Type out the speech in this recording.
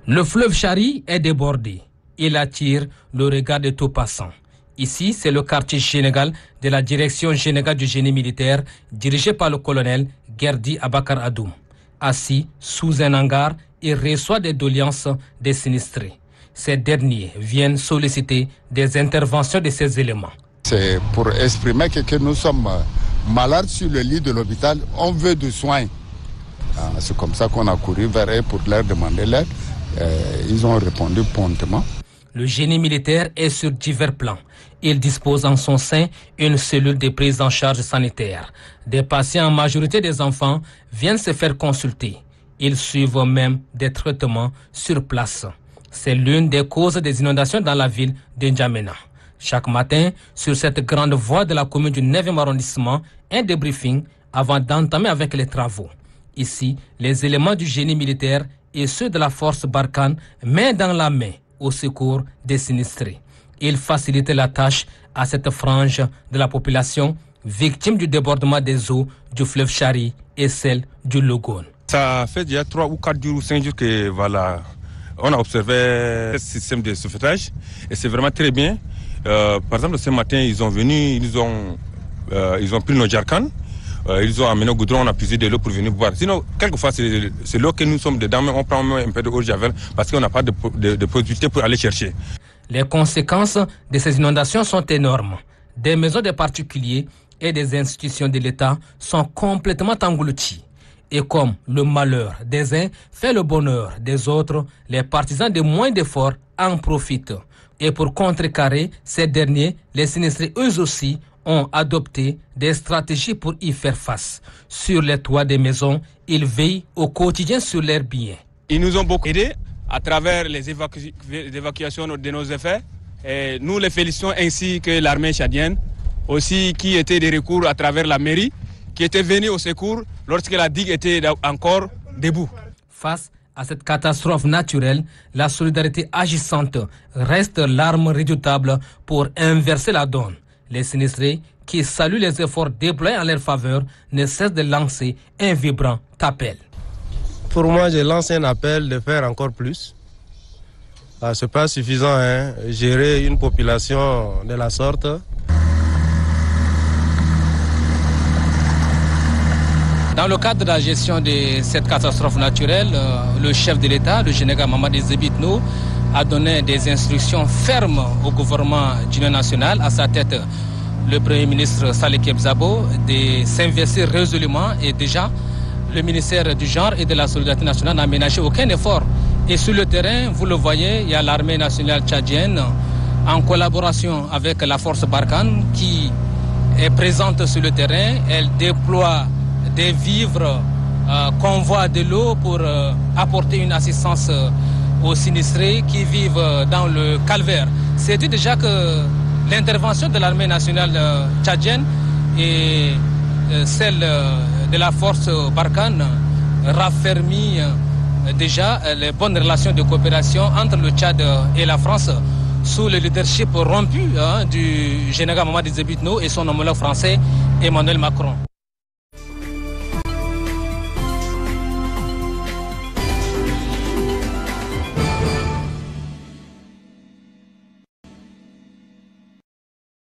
Le fleuve Chari est débordé. Il attire le regard de tout passant. Ici, c'est le quartier général de la Direction générale du génie militaire, dirigé par le colonel Gerdi Abakar Adoum. Assis sous un hangar, il reçoit des doléances des sinistrés. Ces derniers viennent solliciter des interventions de ces éléments. C'est pour exprimer que nous sommes malades sur le lit de l'hôpital, on veut des soins. C'est comme ça qu'on a couru vers eux pour leur demander l'aide. Ils ont répondu promptement. Le génie militaire est sur divers plans. Il dispose en son sein une cellule de prise en charge sanitaire. Des patients, en majorité des enfants, viennent se faire consulter. Ils suivent même des traitements sur place. C'est l'une des causes des inondations dans la ville de N'Djamena. Chaque matin, sur cette grande voie de la commune du 9e arrondissement, un débriefing avant d'entamer avec les travaux. Ici, les éléments du génie militaire et ceux de la force Barkhane, main dans la main, au secours des sinistrés. Il facilite la tâche à cette frange de la population victime du débordement des eaux du fleuve Chari et celle du Logone. Ça fait déjà 3 ou 4 jours ou 5 jours que voilà, on a observé ce système de sauvetage et c'est vraiment très bien. Par exemple, ce matin, ils ont venu, ils ont pris nos jarkans. Ils ont amené au goudron, on a puisé de l'eau pour venir boire. Sinon, quelquefois, c'est l'eau que nous sommes dedans, mais on prend un peu de eau de javel parce qu'on n'a pas de possibilité pour aller chercher. Les conséquences de ces inondations sont énormes. Des maisons de particuliers et des institutions de l'État sont complètement englouties. Et comme le malheur des uns fait le bonheur des autres, les partisans de moins d'efforts en profitent. Et pour contrecarrer ces derniers, les sinistrés eux aussi ont adopté des stratégies pour y faire face. Sur les toits des maisons, ils veillent au quotidien sur leurs biens. Ils nous ont beaucoup aidés à travers les évacuations de nos effets. Et nous les félicitons ainsi que l'armée tchadienne, aussi qui était des recours à travers la mairie, qui était venue au secours lorsque la digue était encore debout. Face à cette catastrophe naturelle, la solidarité agissante reste l'arme redoutable pour inverser la donne. Les sinistrés, qui saluent les efforts déployés en leur faveur, ne cessent de lancer un vibrant appel. Pour moi, j'ai lancé un appel de faire encore plus. Ce n'est pas suffisant, gérer une population de la sorte. Dans le cadre de la gestion de cette catastrophe naturelle, le chef de l'État, le général Mamadi Zebitno, a donné des instructions fermes au gouvernement d'union nationale, à sa tête le Premier ministre Saleh Kebzabo, de s'investir résolument et déjà le ministère du Genre et de la Solidarité nationale n'a ménagé aucun effort. Et sur le terrain, vous le voyez, il y a l'armée nationale tchadienne en collaboration avec la force Barkhane qui est présente sur le terrain. Elle déploie des vivres, convoie de l'eau pour apporter une assistance aux sinistrés qui vivent dans le calvaire. C'est dit déjà que l'intervention de l'armée nationale tchadienne et celle de la force Barkhane raffermit déjà les bonnes relations de coopération entre le Tchad et la France sous le leadership rompu du général Mamadi Zebitno et son homologue français Emmanuel Macron.